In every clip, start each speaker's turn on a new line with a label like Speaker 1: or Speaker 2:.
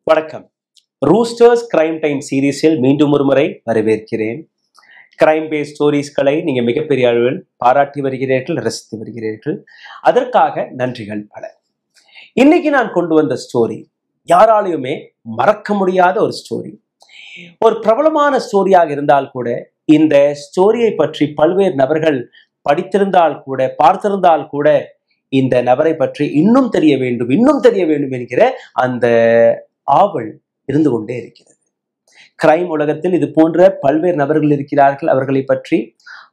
Speaker 1: வணக்கம். Roosters crime time சீரீஸில் மீண்டும் ஒரு முறை வரவேற்கிறேன். கிரைம் பேஸ் ஸ்டோரிஸ்களை நீங்க மிகப்பெரிய அளவில் பாராட்டி வருகிறீர்கள், ரசித்து வருகிறீர்கள். அதற்காக நன்றிகள் பல. இன்னைக்கு நான் கொண்டு வந்த ஸ்டோரி யாராலையுமே மறக்க முடியாத ஒரு ஸ்டோரி. ஒரு பிரபலமான ஸ்டோரியாக இருந்தால் கூட இந்த ஸ்டோரியை பற்றி பல்வேறு நபர்கள் படித்திருந்தால் கூட பார்த்திருந்தால் கூட இந்த நபரை பற்றி இன்னும் தெரிய வேண்டும் என்கிற அந்த ஆவல் இருந்து கொண்டே இருக்கிறது. கிரைம் உலகத்தில் இது போன்ற பல்வேறு நபர்கள் இருக்கிறார்கள். அவர்களை பற்றி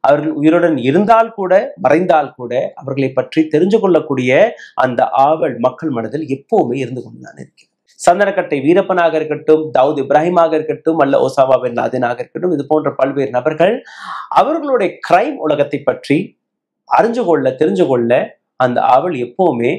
Speaker 1: அவர்கள் உயிருடன் இருந்தால் கூட மறைந்தால் கூட அவர்களை பற்றி தெரிஞ்சு கொள்ளக்கூடிய அந்த ஆவல் மக்கள் மனதில் எப்பவுமே இருந்து கொண்டுதான் இருக்கிறது. சந்தனக்கட்டை வீரப்பனாக இருக்கட்டும், தாவூத் இப்ராஹிமாக இருக்கட்டும், அல்ல ஒசாமா பின் லாதனாக இருக்கட்டும், இது போன்ற பல்வேறு நபர்கள் அவர்களுடைய கிரைம் உலகத்தை பற்றி அறிஞ்சு கொள்ள தெரிஞ்சு கொள்ள அந்த ஆவல் எப்பவுமே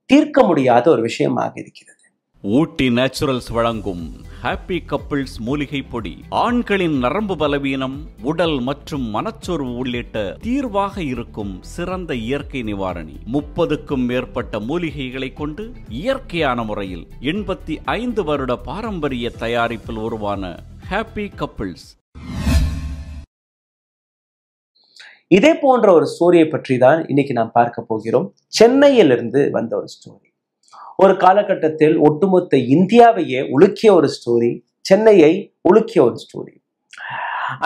Speaker 1: தீர்க்க முடியாத ஒரு விஷயமாக இருக்கிறது.
Speaker 2: ஊட்டி நேச்சுரல்ஸ் வழங்கும் ஹாப்பி கப்பிள்ஸ் மூலிகை பொடி ஆண்களின் நரம்பு பலவீனம், உடல் மற்றும் மனச்சோர்வு உள்ளிட்ட தீர்வாக இருக்கும் சிறந்த இயற்கை நிவாரணி. 30க்கும் மேற்பட்ட மூலிகைகளை கொண்டு இயற்கையான முறையில் 85 வருட பாரம்பரிய தயாரிப்பில் உருவான ஹாப்பி கப்பிள்ஸ்.
Speaker 1: இதே போன்ற ஒரு ஸ்டோரியை பற்றி தான் இன்னைக்கு நாம் பார்க்க போகிறோம். சென்னையிலிருந்து வந்த ஒரு ஸ்டோரி. ஒரு காலகட்டத்தில் ஒட்டுமொத்த இந்தியாவையே உலுக்கிய ஒரு ஸ்டோரி, சென்னையை உலுக்கிய ஒரு ஸ்டோரி.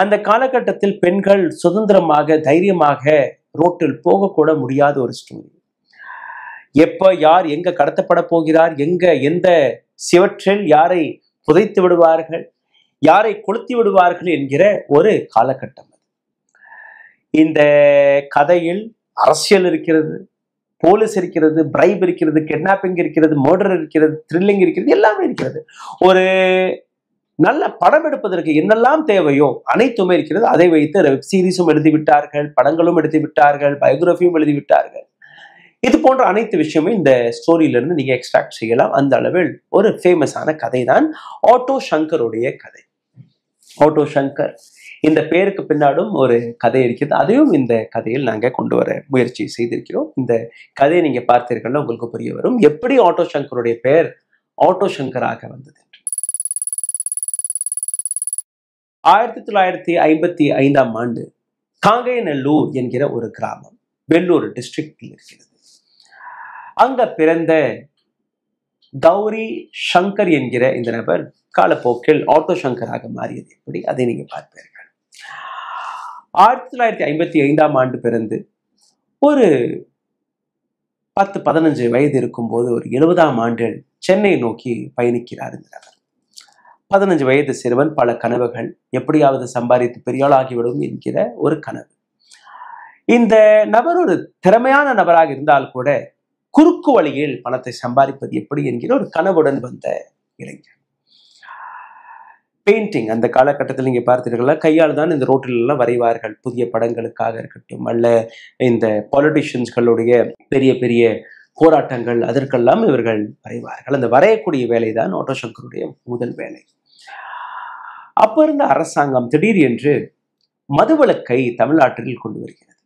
Speaker 1: அந்த காலகட்டத்தில் பெண்கள் சுதந்திரமாக தைரியமாக ரோட்டில் போகக்கூட முடியாத ஒரு ஸ்டோரி. எப்ப யார் எங்க கடத்தப்பட போகிறார், எந்த சிவற்றில் யாரை புதைத்து விடுவார்கள், யாரை கொளுத்தி விடுவார்கள் என்கிற ஒரு காலகட்டம். இந்த கதையில் அரசியல் இருக்கிறது, போலீஸ் இருக்கிறது, பிரைப் இருக்கிறது, கிட்னாப்பிங் இருக்கிறது, மர்டர் இருக்கிறது, த்ரில்லிங் இருக்கிறது, எல்லாமே இருக்கிறது. ஒரு நல்ல படம் எடுப்பதற்கு என்னெல்லாம் தேவையோ அனைத்துமே இருக்கிறது. அதை வைத்து வெப் சீரிஸும் எழுதிவிட்டார்கள், படங்களும் எடுத்து விட்டார்கள், பயோகிராஃபியும் எழுதிவிட்டார்கள். இது போன்ற அனைத்து விஷயமும் இந்த ஸ்டோரியிலிருந்து நீங்க எக்ஸ்ட்ராக்ட் செய்யலாம். அந்த அளவில் ஒரு ஃபேமஸான கதை தான் ஆட்டோ சங்கருடைய கதை. ஆட்டோ சங்கர் இந்த பேருக்கு பின்னாடும் ஒரு கதை இருக்கிறது. அதையும் இந்த கதையில் நாங்க கொண்டு வர முயற்சி செய்திருக்கிறோம். இந்த கதையை நீங்க பார்த்தீர்கள்னா உங்களுக்கு புரிய வரும் எப்படி ஆட்டோ சங்கருடைய பெயர் ஆட்டோ சங்கராக வந்தது. 1955ஆம் ஆண்டு காங்கேயநல்லூர் என்கிற ஒரு கிராமம் வெள்ளூர் டிஸ்ட்ரிக்டில் இருக்கிறது. அங்க பிறந்த கௌரி சங்கர் என்கிற இந்த நபர் காலப்போக்கில் ஆட்டோ சங்கராக மாறியது எப்படி, அதை நீங்க பார்ப்பீர்கள். 1955ஆம் ஆண்டு பிறந்து ஒரு 10-15 வயது இருக்கும்போது ஒரு 70ஆம் ஆண்டில் சென்னை நோக்கி பயணிக்கிறார் இந்த நபர். 15 வயது சிறுவன், பல கனவுகள், எப்படியாவது சம்பாதித்து பெரியாளாகிவிடும் என்கிற ஒரு கனவு. இந்த நபர் ஒரு திறமையான நபராக இருந்தால் கூட குறுக்கு வழியில் பணத்தை சம்பாதிப்பது எப்படி என்கிற ஒரு கனவுடன் வந்த இளைஞர். பெயிண்டிங் அந்த காலகட்டத்தில் நீங்க பார்த்தீர்களா, கையால் தான் இந்த ரோட்டில் எல்லாம் வரைவார்கள். புதிய படங்களுக்காக இருக்கட்டும், அல்ல இந்த பாலிட்டிஷியன்ஸ்களுடைய பெரிய பெரிய போராட்டங்கள், அதற்கெல்லாம் இவர்கள் வரைவார்கள். அந்த வரையக்கூடிய வேலை தான் ஆட்டோ சங்கருடைய முதல் வேலை. அப்ப இருந்த அரசாங்கம் திடீர் என்று மதுவிலக்கை தமிழ்நாட்டில் கொண்டு வருகிறது.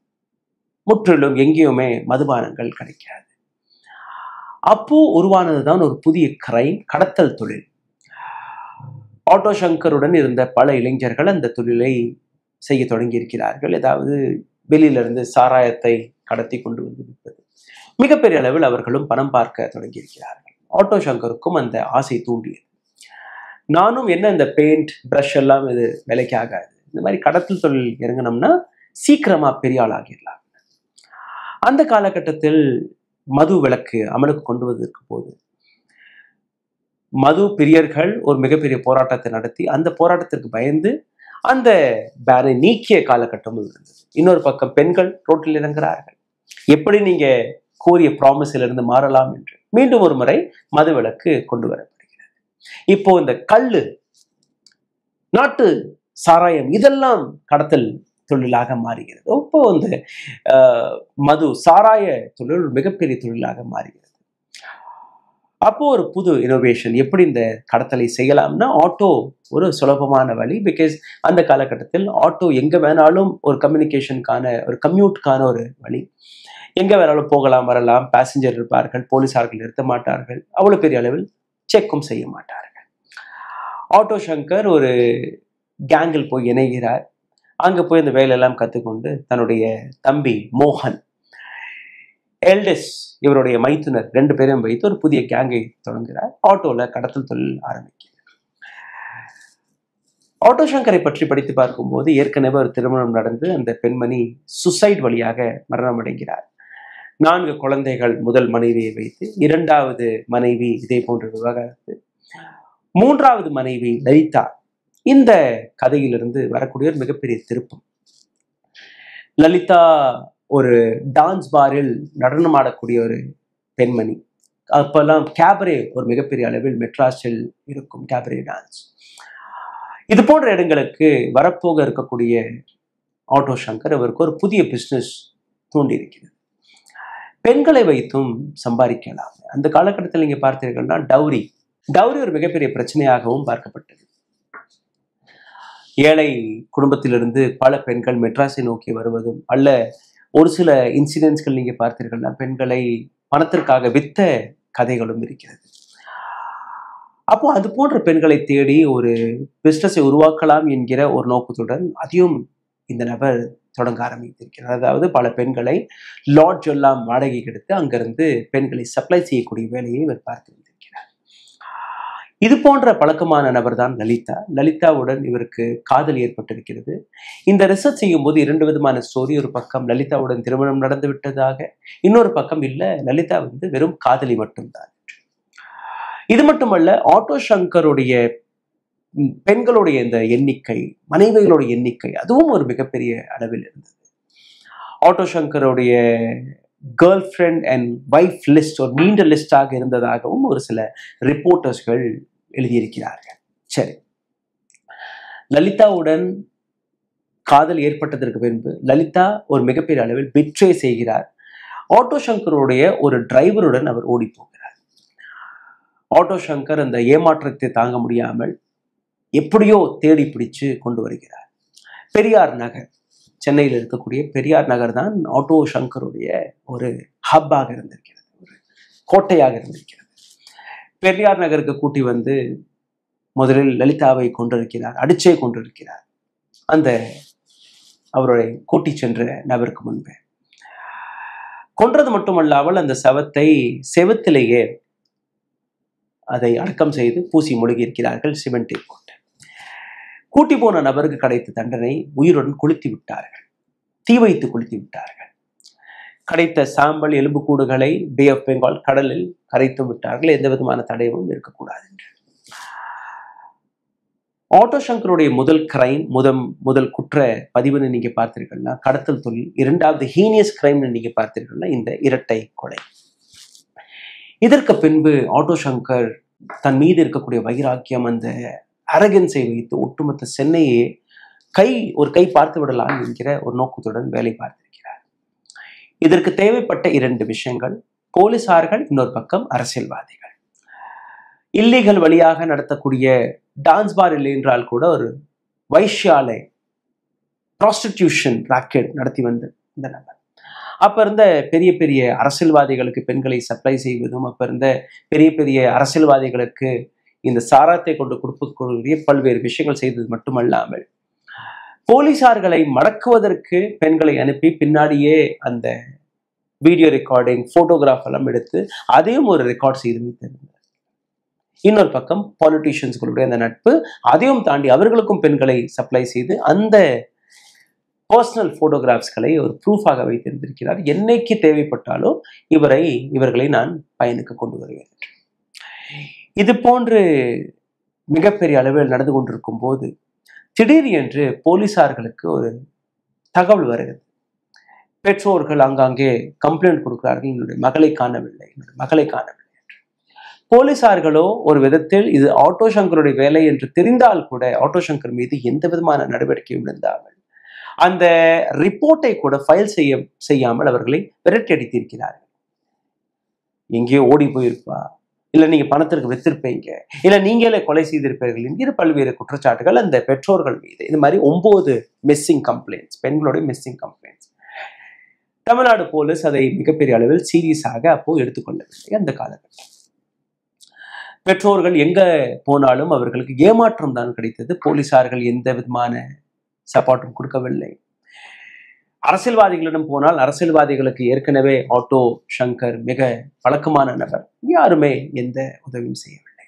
Speaker 1: முற்றிலும் எங்கேயுமே மதுபானங்கள் கிடைக்காது. அப்போ உருவானதுதான் ஒரு புதிய கிரைம், கடத்தல் தொழில். ஆட்டோ சங்கருடன் இருந்த பல இளைஞர்கள் அந்த தொழிலை செய்ய தொடங்கி இருக்கிறார்கள். ஏதாவது வெளியிலிருந்து சாராயத்தை கடத்தி கொண்டு வந்து விற்பது. மிகப்பெரிய அளவில் அவர்களும் பணம் பார்க்க தொடங்கி இருக்கிறார்கள். ஆட்டோ சங்கருக்கும் அந்த ஆசை தூண்டியது. நானும் என்ன இந்த பெயிண்ட் பிரஷ் எல்லாம் இது விலைக்கு ஆகாது, இந்த மாதிரி கடத்தல் தொழில் இறங்கினோம்னா சீக்கிரமா பெரிய ஆள் ஆகிடலாம். அந்த காலகட்டத்தில் மது விலக்கு அமலுக்கு கொண்டு வந்ததற்கு போது மது பிரியர்கள் ஒரு மிகப்பெரிய போராட்டத்தை நடத்தி அந்த போராட்டத்திற்கு பயந்து அந்த பேனை நீக்கிய காலகட்டமும் இருந்தது. இன்னொரு பக்கம் பெண்கள் ரோட்டில் இறங்குகிறார்கள். எப்படி நீங்க கூறிய ப்ராமிஸிலிருந்து மாறலாம் என்று மீண்டும் ஒரு முறை மது விலக்கு கொண்டு வரப்படுகிறது. இப்போ இந்த கள்ளு, நாட்டு சாராயம், இதெல்லாம் கடத்தல் தொழிலாக மாறுகிறது. இப்போ இந்த மது சாராய தொழில் மிகப்பெரிய தொழிலாக மாறுகிறது. அப்போ ஒரு புது இனோவேஷன், எப்படி இந்த கடத்தலை செய்யலாம்னா ஆட்டோ ஒரு சுலபமான வழி. பிகாஸ் அந்த காலகட்டத்தில் ஆட்டோ எங்க வேணாலும் ஒரு கம்யூனிகேஷனுக்கான ஒரு கம்யூட்கான ஒரு வழி. எங்க வேணாலும் போகலாம் வரலாம், பேசஞ்சர் இருப்பார்கள், போலீசார்கள் நிறுத்த மாட்டார்கள், அவ்வளவு பெரிய அளவில் செக்கும் செய்ய மாட்டார்கள். ஆட்டோ சங்கர் ஒரு கேங்கில் போய் இணைகிறார். அங்க போய் இந்த வேலையெல்லாம் கற்றுக்கொண்டு தன்னுடைய தம்பி மோகன், எல்டஸ் இவருடைய மைத்துனர் 2 பேரையும் வைத்து ஒரு புதிய கேங்கை தொடங்குகிறார். ஆட்டோல கடத்தல் தொழில் ஆரம்பிக்கிறார். ஆட்டோ சங்கரை பற்றி படித்து பார்க்கும்போது ஏற்கனவே ஒரு திருமணம் நடந்து அந்த பெண்மணி சுசைட் வழியாக மரணம் அடைகிறார். 4 குழந்தைகள் முதல் மனைவியை வைத்து, 2வது மனைவி இதே போன்ற விவகாரத்து, 3வது மனைவி லலிதா. இந்த கதையிலிருந்து வரக்கூடிய ஒரு மிகப்பெரிய திருப்பம். லலிதா ஒரு டான்ஸ் பாரில் நடனம் ஆடக்கூடிய ஒரு பெண்மணி. அப்பெல்லாம் கேபரே ஒரு மிகப்பெரிய அளவில் மெட்ராஸில் இருக்கும் கேபரே டான்ஸ். இது போன்ற இடங்களுக்கு வரப்போக இருக்கக்கூடிய ஆட்டோ சங்கர் அவருக்கு ஒரு புதிய பிஸ்னஸ் தூண்டியிருக்கிறது. பெண்களை வைத்தும் சம்பாதிக்கலாம். அந்த காலகட்டத்தில் நீங்க பார்த்தீர்கள்னா டவுரி ஒரு மிகப்பெரிய பிரச்சனையாகவும் பார்க்கப்பட்டது. ஏழை குடும்பத்திலிருந்து பல பெண்கள் மெட்ராஸை நோக்கி வருவதும், அல்ல ஒரு சில இன்சிடென்ட்ஸ்கள் நீங்க பார்த்தீர்கள்னா பெண்களை பணத்திற்காக வித்த கதைகளும் இருக்கிறது. அப்போ அது போன்ற பெண்களை தேடி ஒரு பிஸ்னஸை உருவாக்கலாம் என்கிற ஒரு நோக்கத்துடன் அதையும் இந்த நபர் தொடங்க ஆரம்பித்திருக்கிறார். அதாவது பல பெண்களை லாட்ஜ் எல்லாம் வாடகைக்கு எடுத்து அங்கிருந்து பெண்களை சப்ளை செய்யக்கூடிய வேலையை இவர் பார்த்து வந்திருக்கிறார். இது போன்ற பழக்கமான நபர் தான் லலிதா. லலிதாவுடன் இவருக்கு காதல் ஏற்பட்டிருக்கிறது. இந்த ரிசர்ச் செய்யும் போது 2 விதமான ஸ்டோரி. ஒரு பக்கம் லலிதாவுடன் திருமணம் நடந்து விட்டதாக, இன்னொரு பக்கம் இல்ல, லலிதா வெறும் காதலி மட்டும்தான். இது மட்டுமல்ல, ஆட்டோ சங்கருடைய பெண்களுடைய இந்த எண்ணிக்கை, மனைவிகளுடைய எண்ணிக்கை, அதுவும் ஒரு மிகப்பெரிய அளவில் இருந்தது. ஆட்டோ சங்கருடைய girl friend and wife list ஒரு நீண்ட லிஸ்டாக இருந்ததாகவும் ஒரு சில ரிப்போர்ட்டர்ஸ்கள் எழுதியிருக்கிறார்கள். சரி, லலிதாவுடன் காதல் ஏற்பட்டதற்கு பின்பு லலிதா ஒரு மிகப்பெரிய அளவில் பிட்ரே செய்கிறார். ஆட்டோ சங்கருடைய ஒரு டிரைவருடன் அவர் ஓடி போகிறார். ஆட்டோ சங்கர் அந்த ஏமாற்றத்தை தாங்க முடியாமல் எப்படியோ தேடி பிடிச்சு கொண்டு வருகிறார். பெரியார் நகர், சென்னையில் இருக்கக்கூடிய பெரியார் நகர் தான் ஆட்டோ சங்கருடைய ஒரு ஹப்பாக இருந்திருக்கிறது, ஒரு கோட்டையாக இருந்திருக்கிறது. பெரியார் நகருக்கு கூட்டி வந்து முதலில் லலிதாவை கொண்டிருக்கிறார், அடிச்சே கொண்டிருக்கிறார். அந்த அவருடைய கூட்டி சென்ற நபருக்கு முன்பு கொன்றது மட்டுமல்லாமல் அந்த சவத்தை செவத்திலேயே அதை அடக்கம் செய்து பூசி முழுகி இருக்கிறார்கள் சிமெண்டை போட்டு. கூட்டி போன நபருக்கு கிடைத்த தண்டனை உயிருடன் கொளுத்தி விட்டார்கள், தீ வைத்து கொளுத்தி விட்டார்கள். கிடைத்த சாம்பல் எலும்புக்கூடுகளை பே ஆஃப் பெங்கால் கடலில் கரைத்து விட்டார்கள், எந்த விதமான தடையும் இருக்கக்கூடாது என்று. ஆட்டோ சங்கருடைய முதல் கிரைம், முதல் குற்ற பதிவுன்னு நீங்க பார்த்தீர்கள்னா கடத்தல் தொழில். 2வது ஹீனியஸ் கிரைம்னு நீங்க பார்த்தீர்கள்னா இந்த இரட்டை கொலை. இதற்கு பின்பு ஆட்டோ சங்கர் தன் மீது இருக்கக்கூடிய வைராக்கியம், அந்த அரகன்ஸை வைத்து ஒட்டுமொத்த சென்னையே ஒரு கை பார்த்து விடலாம் என்கிற ஒரு நோக்கத்துடன் வேலை பார்த்திருக்கிறார். இதற்கு தேவைப்பட்ட 2 விஷயங்கள், போலீசார்கள், இன்னொரு பக்கம் அரசியல்வாதிகள். இல்லீகல் வழியாக நடத்தக்கூடிய டான்ஸ் பார் இல்லை என்றால் கூட ஒரு வைஷ்யாலை ப்ராஸ்டிடியூஷன் ராக்கெட் நடத்தி வந்த இந்த நபர். அப்ப இருந்த பெரிய பெரிய அரசியல்வாதிகளுக்கு பெண்களை சப்ளை செய்வதும், அப்ப இருந்த பெரிய பெரிய அரசியல்வாதிகளுக்கு இந்த சாராத்தை கொண்டு கொடுக்கக்கூடிய பல்வேறு விஷயங்கள் செய்தது மட்டுமல்லாமல் போலீசார்களை மடக்குவதற்கு பெண்களை அனுப்பி பின்னாடியே அந்த வீடியோ ரெக்கார்டிங், போட்டோகிராஃப் எல்லாம் எடுத்து அதையும் ஒரு ரெக்கார்ட் செய்து வைத்திருந்தார். இன்னொரு பக்கம் பாலிட்டிஷியன்ஸ்களுடைய அந்த நட்பு, அதையும் தாண்டி அவர்களுக்கும் பெண்களை சப்ளை செய்து அந்த பர்சனல் போட்டோகிராஃப்ஸ்களை ஒரு ப்ரூஃபாக வைத்திருந்திருக்கிறார். என்னைக்கு தேவைப்பட்டாலும் இவர்களை நான் பயனுக்கு கொண்டு வருவேன். இது போன்று மிகப்பெரிய அளவில் நடந்து கொண்டிருக்கும் போது திடீர் என்று போலீசார்களுக்கு ஒரு தகவல் வருகிறது. பெற்றோர்கள் ஆங்காங்கே கம்ப்ளைண்ட் கொடுக்கிறார்கள், என்னுடைய மகளை காணவில்லை என்று. போலீசார்களோ ஒரு விதத்தில் இது ஆட்டோ சங்கருடைய வேலை என்று தெரிந்தால் கூட ஆட்டோ சங்கர் மீது எந்த விதமான நடவடிக்கையும் இருந்தாமல் அந்த ரிப்போர்ட்டை கூட ஃபைல் செய்யாமல் அவர்களை விரட்டி அடித்திருக்கிறார்கள். எங்கேயோ ஓடி போயிருப்பா, இல்ல நீங்க பணத்திற்கு வித்திருப்பீங்க, இல்ல நீங்களே கொலை செய்திருப்பீர்கள் என்கிற பல்வேறு குற்றச்சாட்டுகள் அந்த பெற்றோர்கள் மீது. இது மாதிரி 9 மிஸ்ஸிங் கம்ப்ளைண்ட்ஸ், பெண்களுடைய மிஸ்ஸிங் கம்ப்ளைண்ட்ஸ். தமிழ்நாடு போலீஸ் அதை மிகப்பெரிய அளவில் சீரியஸாக அப்போ எடுத்துக்கொள்ளவில்லை. அந்த காலகட்டம் பெற்றோர்கள் எங்க போனாலும் அவர்களுக்கு ஏமாற்றம் தான் கிடைத்தது. போலீசார்கள் எந்த விதமான சப்போர்ட்டும் கொடுக்கவில்லை. அரசியல்வாதிகளிடம் போனால் அரசியல்வாதிகளுக்கு ஏற்கனவே ஆட்டோ சங்கர் மிக பழக்கமான நபர், யாருமே எந்த உதவியும் செய்யவில்லை.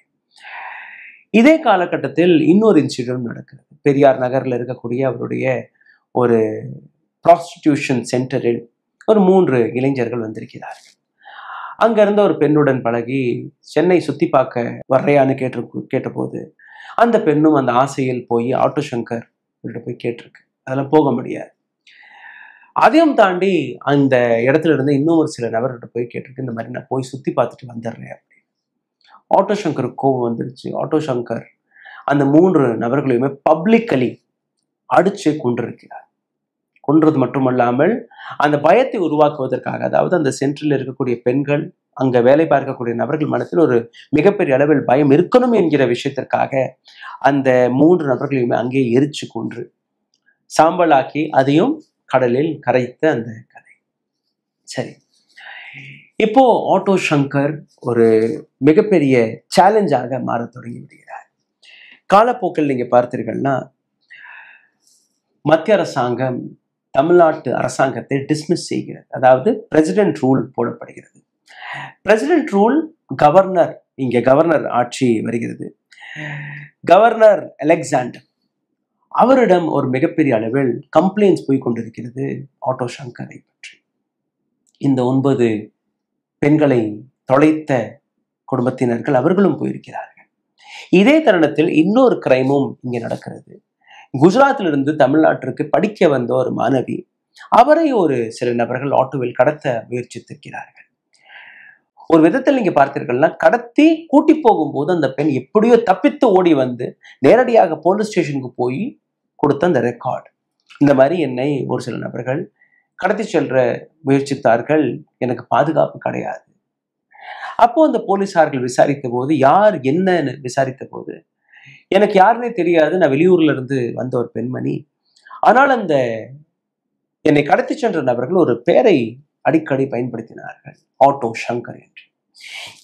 Speaker 1: இதே காலகட்டத்தில் இன்னொரு இன்சிடென்ட் நடக்கிறது. பெரியார் நகர்ல இருக்கக்கூடிய அவருடைய ஒரு ப்ராஸ்டிடியூஷன் சென்டரில் ஒரு 3 இளைஞர்கள் வந்திருக்கிறார்கள். அங்க இருந்த ஒரு பெண்ணுடன் பழகி சென்னை சுத்தி பார்க்க வர்றையான்னு கேட்டபோது அந்த பெண்ணும் அந்த ஆசையில் போய் ஆட்டோ சங்கர் போய் கேட்டிருக்கு. அதெல்லாம் போக முடியாது. அதையும் தாண்டி அந்த இடத்துல இருந்து இன்னும் ஒரு சில நபர்கிட்ட போய் கேட்டிருக்கு, இந்த மாதிரி நான் போய் சுத்தி பார்த்துட்டு வந்துடுறேன் அப்படின்னு. ஆட்டோ சங்கருக்கு கோபம் வந்துருச்சு. ஆட்டோ சங்கர் அந்த 3 நபர்களையுமே பப்ளிக்கலி அடிச்சு கொண்டிருக்கிறார். கொன்றது மட்டுமல்லாமல் அந்த பயத்தை உருவாக்குவதற்காக, அதாவது அந்த சென்டரில் இருக்கக்கூடிய பெண்கள், அங்க வேலை பார்க்கக்கூடிய நபர்கள் மனத்தில் ஒரு மிகப்பெரிய அளவில் பயம் இருக்கணும் என்கிற விஷயத்திற்காக அந்த 3 நபர்களையுமே அங்கே எரிச்சு கொன்று சாம்பலாக்கி அதையும் கடலில் கரைத்த அந்த கதை. சரி, இப்போ ஆட்டோ சங்கர் ஒரு மிகப்பெரிய சேலஞ்சாக மாற தொடங்கி விடுகிறார். காலப்போக்கில் நீங்க பார்த்தீர்கள்னா மத்திய அரசாங்கம் தமிழ்நாட்டு அரசாங்கத்தை டிஸ்மிஸ் செய்கிறது. அதாவது பிரசிடென்ட் ரூல் போடப்படுகிறது. பிரசிடென்ட் ரூல் கவர்னர், இங்க கவர்னர் ஆட்சி வருகிறது. கவர்னர் அலெக்சாண்டர் அவரிடம் ஒரு மிகப்பெரிய அளவில் கம்ப்ளைண்ட்ஸ் போய் கொண்டிருக்கிறது ஆட்டோ சங்கரை பற்றி. இந்த 9 பெண்களை தொலைத்த குடும்பத்தினர்கள் அவர்களும் போயிருக்கிறார்கள். இதே தருணத்தில் இன்னொரு கிரைமும் இங்க நடக்கிறது. குஜராத்திலிருந்து தமிழ்நாட்டிற்கு படிக்க வந்த ஒரு மாணவி, அவரை ஒரு சில நபர்கள் ஆட்டோவில் கடத்த முயற்சித்திருக்கிறார்கள். ஒரு விதத்தில் நீங்க பார்த்தீர்கள்னா கடத்தி கூட்டி போகும்போது அந்த பெண் எப்படியோ தப்பித்து ஓடி வந்து நேரடியாக போலீஸ் ஸ்டேஷனுக்கு போய் கொடுத்த அந்த ரெக்கார்டு, இந்த மாதிரி என்னை ஒரு சில நபர்கள் கடத்தி செல்ற முயற்சித்தார்கள், எனக்கு பாதுகாப்பு கிடையாது. அப்போ அந்த போலீசார்கள் விசாரித்த போது, யார் என்னன்னு விசாரித்த போது, எனக்கு யாருன்னே தெரியாது, நான் வெளியூர்ல இருந்து வந்த ஒரு பெண்மணி, ஆனால் அந்த என்னை கடத்தி சென்ற நபர்கள் ஒரு பெயரை அடிக்கடி பயன்படுத்தினார்கள், ஆட்டோ சங்கர் என்று.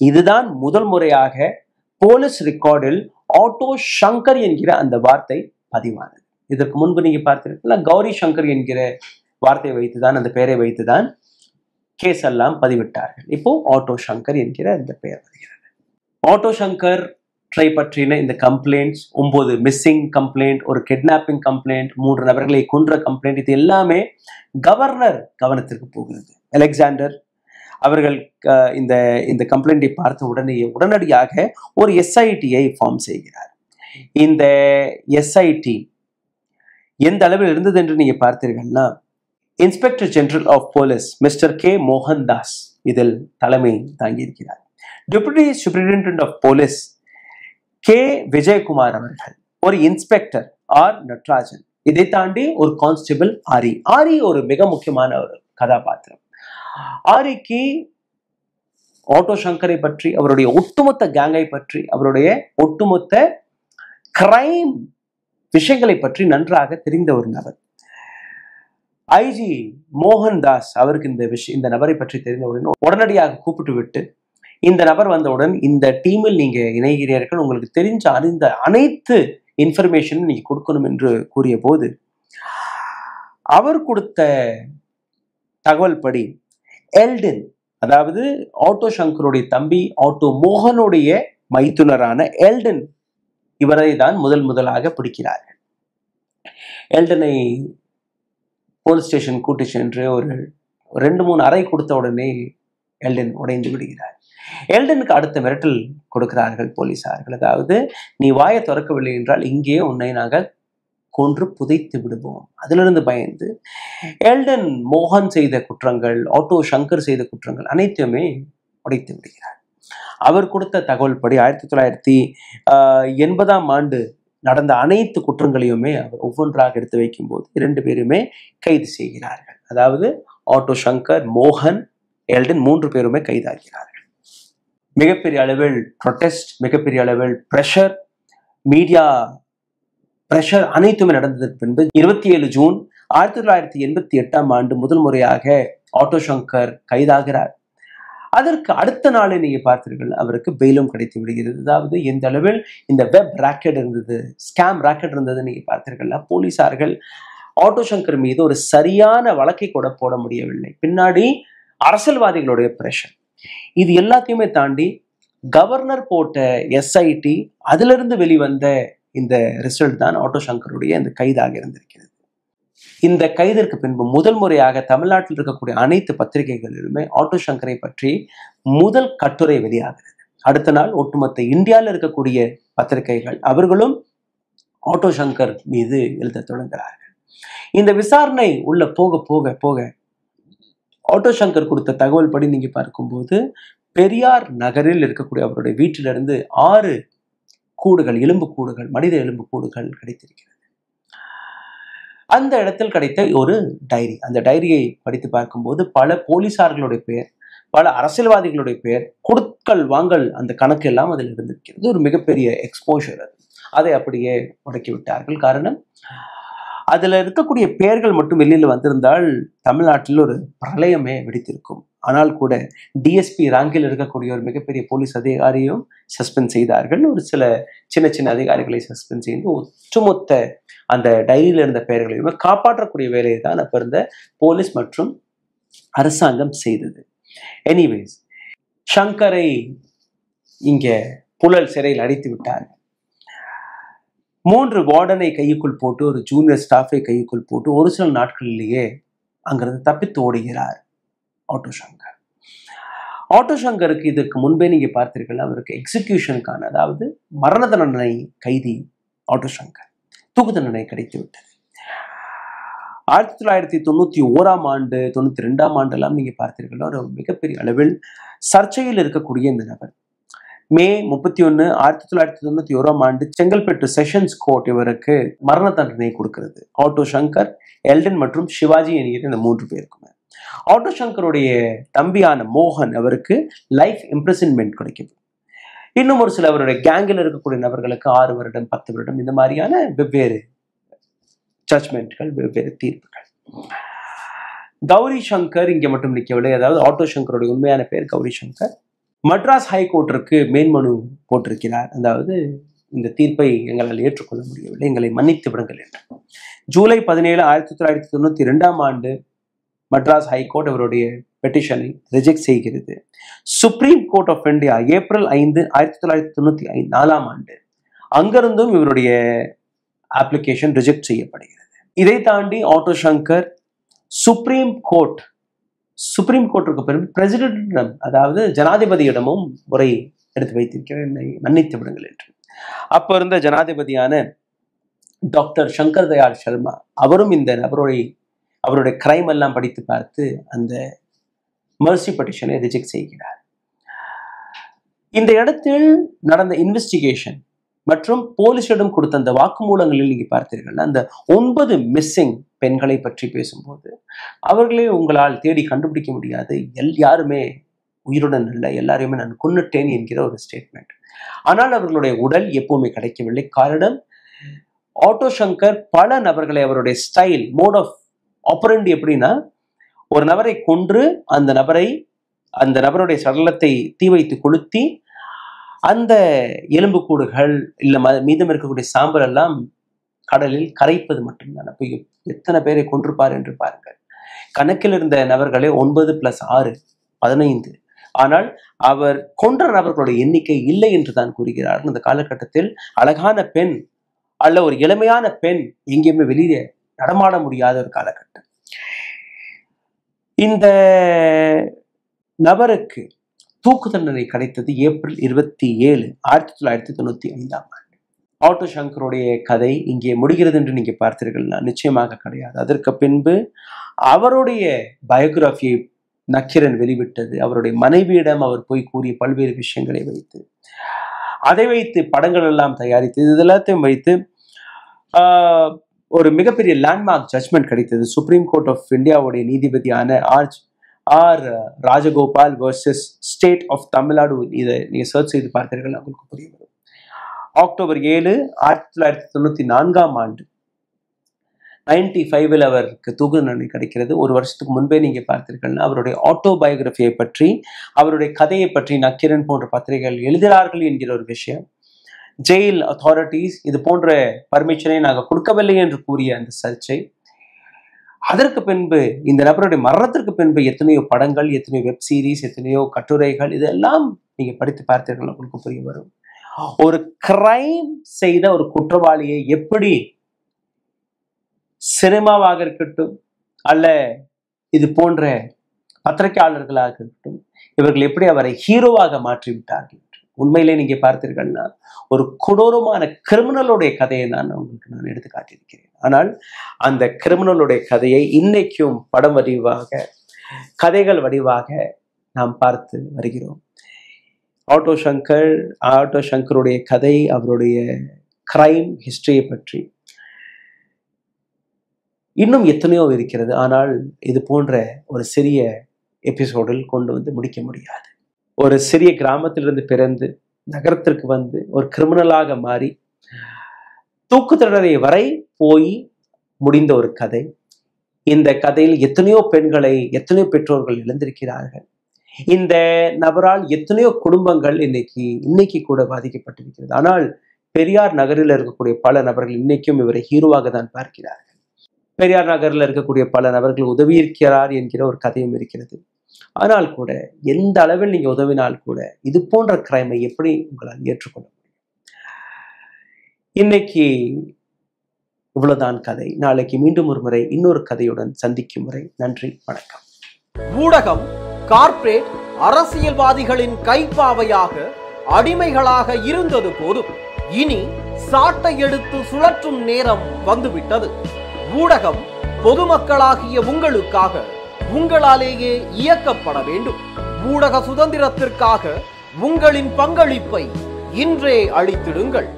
Speaker 1: இதுதான் முதல் முறையாக போலீஸ் ரெக்கார்டில் ஆட்டோ சங்கர் என்கிற அந்த வார்த்தை பதிவானது. இதற்கு முன்பு நீங்க பார்த்தீங்கன்னா கௌரி சங்கர் என்கிற வார்த்தையை வைத்துதான், அந்த பெயரை வைத்துதான் கேஸ் எல்லாம் பதிவிட்டார்கள். இப்போ ஆட்டோ சங்கர் என்கிற இந்த பெயர் வருகிறது. ஆட்டோ சங்கர் ட்ரை பற்றின இந்த கம்ப்ளைண்ட்ஸ், 9 மிஸ்ஸிங் கம்ப்ளைண்ட், ஒரு கிட்னாப்பிங் கம்ப்ளைண்ட், 3 நபர்களை கொன்ற கம்ப்ளைண்ட், இது எல்லாமே கவர்னர் கவனத்திற்கு போகிறது. அலெக்சாண்டர் அவர்கள் இந்த கம்ப்ளைண்டை பார்த்த உடனடியாக ஒரு எஸ்ஐடியை ஃபார்ம் செய்கிறார். இந்த எஸ்ஐடி எந்த அளவில் இருந்தது என்று நீங்க பார்த்தீர்கள்னா, inspector general of police mister K Mohandas இதில் தலைமை தாங்கியிருக்கிறார். Deputy superintendent of police K Vijayakumar அவர்கள், ஒரு இன்ஸ்பெக்டர் ஆர் நட்ராஜன், இதை தாண்டி ஒரு கான்ஸ்டபிள் ஆரி. ஆரி ஒரு மிக முக்கியமான ஒரு கதாபாத்திரம். ஆரிக்கு ஆட்டோ சங்கரை பற்றி, அவருடைய ஒட்டுமொத்த கேங்கை பற்றி, அவருடைய ஒட்டுமொத்த கிரைம் விஷயங்களை பற்றி நன்றாக தெரிந்த ஒரு நபர். ஐஜி மோகன்தாஸ் அவருக்கு இந்த நபரை பற்றி தெரிந்தவுடன் உடனடியாக கூப்பிட்டு விட்டு, இந்த நபர் வந்தவுடன் இந்த டீமில் நீங்க இணைகிறீர்கள், உங்களுக்கு தெரிஞ்ச அறிந்த அனைத்து இன்ஃபர்மேஷனும் நீங்க கொடுக்கணும் என்று கூறிய போது, அவர் கொடுத்த தகவல் படி எல்டன், அதாவது ஆட்டோ சங்கருடைய தம்பி ஆட்டோ மோகனுடைய மைத்துனரான எல்டன், இவரை தான் முதலாக பிடிக்கிறார்கள். எல்டனை போலீஸ் ஸ்டேஷன் கூட்டி சென்று ஒரு 2-3 அறை கொடுத்த உடனே எல்டன் உடைந்து விடுகிறார். எல்டனுக்கு அடுத்த மிரட்டல் கொடுக்கிறார்கள் போலீசார்கள். அதாவது, நீ வாயை திறக்கவில்லை என்றால் இங்கே உன்னை நாங்கள் கொன்று புதைத்து விடுவோம். அதிலிருந்து பயந்து எல்டன் மோகன் செய்த குற்றங்கள், ஆட்டோ சங்கர் செய்த குற்றங்கள் அனைத்துமே உடைத்து விடுகிறார். அவர் கொடுத்த தகவல் படி 1980ஆம் ஆண்டு நடந்த அனைத்து குற்றங்களையுமே அவர் ஒவ்வொன்றாக எடுத்து வைக்கும் போது 2 பேருமே கைது செய்கிறார்கள். அதாவது ஆட்டோ சங்கர், மோகன், எல்டன் 3 பேருமே கைதாகிறார்கள். மிகப்பெரிய அளவில் ப்ரொடெஸ்ட், மிகப்பெரிய அளவில் பிரஷர், மீடியா பிரஷர் அனைத்துமே நடந்ததற்கு பின்பு 27 ஜூன் 1988ஆம் ஆண்டு முதல் முறையாக ஆட்டோ சங்கர் கைதாகிறார். அதற்கு அடுத்த நாளே நீங்க பார்த்தீர்கள் அவருக்கு பெயிலும் கிடைத்து விடுகிறது. அதாவது எந்த அளவில் இந்த வெப் ராக்கெட் இருந்தது, ஸ்கேம் ராக்கெட் இருந்தது நீங்க பார்த்தீர்கள். போலீசார்கள் ஆட்டோ சங்கர் மீது ஒரு சரியான வழக்கை கூட போட முடியவில்லை. பின்னாடி அரசியல்வாதிகளுடைய பிரஷர், இது எல்லாத்தையுமே தாண்டி கவர்னர் போட்ட SIT, அதிலிருந்து வெளிவந்த இந்த ரிசல்ட் தான் ஆட்டோ சங்கருடைய இந்த கைதாக இருந்திருக்கிறது. இந்த கைதிற்கு பின்பு முதல் முறையாக தமிழ்நாட்டில் இருக்கக்கூடிய அனைத்து பத்திரிகைகளிலுமே ஆட்டோ சங்கரை பற்றி முதல் கட்டுரை வெளியாகிறது. அடுத்த நாள் ஒட்டுமொத்த இந்தியாவில் இருக்கக்கூடிய பத்திரிகைகள் அவர்களும் ஆட்டோ சங்கர் மீது எழுத தொடங்குகிறார்கள். இந்த விசாரணை உள்ள போக போக போக ஆட்டோ சங்கர் கொடுத்த தகவல் படி நீங்க பார்க்கும்போது பெரியார் நகரில் இருக்கக்கூடிய அவருடைய வீட்டிலிருந்து 6 கூடுகள், எலும்பு கூடுகள், மனித எலும்பு கூடுகள் கிடைத்திருக்கிறது. அந்த இடத்தில் கிடைத்த ஒரு டைரி, அந்த டைரியை படித்து பார்க்கும்போது பல போலீசார்களுடைய பெயர், பல அரசியல்வாதிகளுடைய பெயர், கொடுக்கல் வாங்கல் அந்த கணக்கு எல்லாம் அதில் இருந்திருக்கிறது. ஒரு மிகப்பெரிய எக்ஸ்போஷர் அது. அதை அப்படியே முடக்கி விட்டார்கள். காரணம், அதுல இருக்கக்கூடிய பெயர்கள் மட்டும் வெளியில் வந்திருந்தால் தமிழ்நாட்டில் ஒரு பிரளயமே வெடித்திருக்கும். ஆனால் கூட DSP ரேங்கில் இருக்கக்கூடிய ஒரு மிகப்பெரிய போலீஸ் அதிகாரியும் சஸ்பெண்ட் செய்தார்கள். ஒரு சில சின்ன சின்ன அதிகாரிகளை சஸ்பெண்ட் செய்து ஒட்டுமொத்த அந்த டைரியில் இருந்த பெயர்களையுமே காப்பாற்றக்கூடிய வேலையை தான் அப்ப இருந்த போலீஸ் மற்றும் அரசாங்கம் செய்தது. எனிவேஸ், சங்கரை இங்க புழல் சிறையில் அடைத்து விட்டார்கள். 3 வார்டனை கைக்குள் போட்டு, ஒரு ஜூனியர் ஸ்டாஃபை கைக்குள் போட்டு ஒரு சில நாட்களிலேயே அங்கிருந்து தப்பித்து ஓடுகிறார் ஆட்டோ சங்கர். ஆட்டோ சங்கருக்கு இதற்கு முன்பே நீங்க பார்த்தீர்கள், அவருக்கு எக்ஸிகியூஷனுக்கான, அதாவது மரண தண்டனை கைதி ஆட்டோ சங்கர், தூக்கு தண்டனை கிடைத்து விட்டது. 1991 ஆண்டு 92 ஆண்டெல்லாம் நீங்க பார்த்தீர்கள், ஒரு மிகப்பெரிய அளவில் சர்ச்சையில் இருக்கக்கூடிய இந்த நபர் மே 31, 1991 ஆண்டு செங்கல்பட்டு செஷன்ஸ் கோர்ட் இவருக்கு மரண தண்டனை கொடுக்கிறது. ஆட்டோ சங்கர், எல்டன் மற்றும் சிவாஜி என்கிற இந்த 3 பேருக்குமே. ஆட்டோ சங்கருடைய தம்பியான மோகன் அவருக்கு லைஃப் இம்ப்ரிசன்மெண்ட் கிடைக்குது. இன்னும் ஒரு சில அவருடைய கேங்கில் இருக்கக்கூடிய நபர்களுக்கு 6 வருடம் 10 வருடம் இந்த மாதிரியான வெவ்வேறு ஜட்ஜ்மெண்ட்கள், வெவ்வேறு தீர்ப்புகள். கௌரி சங்கர் இங்கே மட்டும் நிற்கவில்லை. அதாவது ஆட்டோ சங்கருடைய உண்மையான பேர் கௌரி சங்கர். மட்ராஸ் ஹைகோர்ட்டிற்கு மேன்மனு போட்டிருக்கிறார். அதாவது இந்த தீர்ப்பை எங்களால் ஏற்றுக்கொள்ள முடியவில்லை, எங்களை மன்னித்து விடுங்கள் என்று. ஜூலை 17, 1992 ஆண்டு மட்ராஸ் ஹைகோர்ட் அவருடைய பெட்டிஷனை ரிஜெக்ட் செய்கிறது. Supreme court of India April 5, 1994 ஆண்டு அங்கிருந்தும் இவருடைய அப்ளிகேஷன் ரிஜெக்ட் செய்யப்படுகிறது. இதை தாண்டி ஆட்டோ சங்கர் சுப்ரீம் கோர்ட்டுக்கு பிறகு பிரசிடென்டிடம், அதாவது ஜனாதிபதியிடமும் முறை எடுத்து வைத்திருக்கிறேன், என்னை மன்னித்து விடுங்கள் என்று. அப்ப இருந்த ஜனாதிபதியான டாக்டர் சங்கர் தயாள் சர்மா அவரும் இந்த அவருடைய கிரைம் எல்லாம் படித்து பார்த்து அந்த மர்சி பெட்டிஷனை ரிஜெக்ட் செய்கிறார். இந்த இடத்தில் நடந்த இன்வெஸ்டிகேஷன் மற்றும் போலீசிடம் கொடுத்த அந்த வாக்குமூலங்களில் நீங்க பார்த்தீர்கள், அந்த 9 மிஸ்ஸிங் பெண்களை பற்றி பேசும்போது அவர்களே உங்களால் தேடி கண்டுபிடிக்க முடியாது, யாருமே உயிருடன் இல்லை, எல்லாரையுமே நான் கொன்னுட்டேன் என்கிற ஒரு ஸ்டேட்மெண்ட். ஆனால் அவர்களுடைய உடல் எப்பவுமே கிடைக்கவில்லை. காரணம், ஆட்டோ சங்கர் பல நபர்களை, அவருடைய ஸ்டைல், மோட் ஆஃப் ஆப்பரண்டி எப்படின்னா, ஒரு நபரை கொன்று அந்த நபருடைய சடலத்தை தீ வைத்து கொளுத்தி அந்த எலும்புக்கூடுகள் இல்ல மீதம் இருக்கக்கூடிய சாம்பல் எல்லாம் கடலில் கரைப்பது மட்டும்தான். அப்போ எத்தனை பேரை கொன்றிருப்பார் என்று பாருங்கள். கணக்கில் இருந்த நபர்களே 9 + 6 15. ஆனால் அவர் கொன்ற நபர்களுடைய எண்ணிக்கை இல்லை என்று தான் கூறுகிறார்கள். அந்த காலகட்டத்தில் அழகான பெண் அல்ல ஒரு இளமையான பெண் எங்கேயுமே வெளியே நடமாட முடியாத ஒரு காலகட்டம். இந்த நபருக்கு தூக்கு தண்டனை கிடைத்தது ஏப்ரல் 27, 1995 ஆண்டு. ஆட்டோ சங்கருடைய கதை இங்கே முடிகிறது என்று நீங்க பார்த்தீர்கள்னா நிச்சயமாக கிடையாது. அதற்கு பின்பு அவருடைய பயோகிராஃபியை நக்கீரன் வெளிவிட்டது. அவருடைய மனைவியிடம் அவர் போய் கூறிய பல்வேறு விஷயங்களை வைத்து, அதை வைத்து படங்கள் எல்லாம் தயாரித்து, இது எல்லாத்தையும் வைத்து ஒரு மிகப்பெரிய லேண்ட்மார்க் ஜட்ஜ்மெண்ட் கிடைத்தது. சுப்ரீம் கோர்ட் ஆஃப் இந்தியாவுடைய நீதிபதியான R Rajagopal versus state of Tamil Nadu. இதை நீங்க சர்ச் செய்து பார்த்தீர்கள், உங்களுக்கு புரிய வரும். அக்டோபர் 7, 1994 ஆண்டு 95 அவருக்கு தூக்கு தண்டனை கிடைக்கிறது. ஒரு வருஷத்துக்கு முன்பே நீங்க பார்த்தீர்கள்னா அவருடைய ஆட்டோபயோகிராஃபியை பற்றி, அவருடைய கதையை பற்றி நக்கீரன் போன்ற பத்திரிகைகள் எழுதுகிறார்கள் என்கிற ஒரு விஷயம். ஜெயில் அத்தாரிட்டிஸ் இது போன்ற பர்மிஷனை நாங்கள் கொடுக்கவில்லை என்று கூறிய அந்த சர்ச்சை. அதற்கு பின்பு இந்த நபருடைய மரணத்திற்கு பின்பு எத்தனையோ படங்கள், எத்தனையோ வெப் சீரிஸ், எத்தனையோ கட்டுரைகள், இதெல்லாம் நீங்க படித்து பார்த்தீர்கள், உங்களுக்கு புரிய வரும். ஒரு கிரைம் செய்த ஒரு குற்றவாளியை எப்படி சினிமாவாக இருக்கட்டும் அல்ல இது போன்ற பத்திரிகையாளர்களாக இருக்கட்டும், இவர்கள் எப்படி அவரை ஹீரோவாக மாற்றிவிட்டார்கள். உண்மையிலே நீங்க பார்த்தீர்கள்னா ஒரு கொடூரமான கிரிமினலுடைய கதையை நான் உங்களுக்கு நான் எடுத்து காட்டியிருக்கிறேன். ஆனால் அந்த கிரிமினலுடைய கதையை இன்னைக்கும் படம் வடிவாக, கதைகள் வடிவாக நாம் பார்த்து வருகிறோம். ஆட்டோ சங்கருடைய கதை, அவருடைய கிரைம் ஹிஸ்டரியை பற்றி இன்னும் எத்தனையோ இருக்கிறது. ஆனால் இது போன்ற ஒரு சிறிய எபிசோடில் கொண்டு வந்து முடிக்க முடியாது. ஒரு சிறிய கிராமத்திலிருந்து பிறந்து நகரத்திற்கு வந்து ஒரு கிரிமினலாக மாறி தூக்கு தண்டனை வரை போய் முடிந்த ஒரு கதை. இந்த கதையில் எத்தனையோ பெண்களை, எத்தனையோ பெற்றோர்கள் இழந்திருக்கிறார்கள். இந்த நபரால் எத்தனையோ குடும்பங்கள் இன்னைக்கு கூட பாதிக்கப்பட்டிருக்கிறது. ஆனால் பெரியார் நகரில் இருக்கக்கூடிய பல நபர்கள் இன்னைக்கும் இவரை ஹீரோவாக தான் பார்க்கிறார்கள். பெரியார் நகரில் இருக்கக்கூடிய பல நபர்கள் உதவி இருக்கிறார் என்கிற ஒரு கதையும் இருக்கிறது. ஆனால் கூட எந்த அளவில் நீங்க உதவினால் கூட இது போன்ற கிரைமை எப்படி உங்களால் ஏற்றுக்கொள்ள முடியும்? இன்னைக்கு இவ்வளவுதான் கதை. நாளைக்கு மீண்டும் ஒரு முறை இன்னொரு கதையுடன் சந்திக்கும் முறை நன்றி, வணக்கம்.
Speaker 3: ஊடகம் கார்ப்பரேட் அரசியல்வாதிகளின் கைப்பாவையாக, அடிமைகளாக இருந்தது போதும். இனி சாட்டை எடுத்து சுழற்றும் நேரம் வந்துவிட்டது. ஊடகம் பொதுமக்களாகிய உங்களுக்காக, உங்களாலேயே இயக்கப்பட வேண்டும். ஊடக சுதந்திரத்திற்காக உங்களின் பங்களிப்பை இன்றே அளித்திடுங்கள்.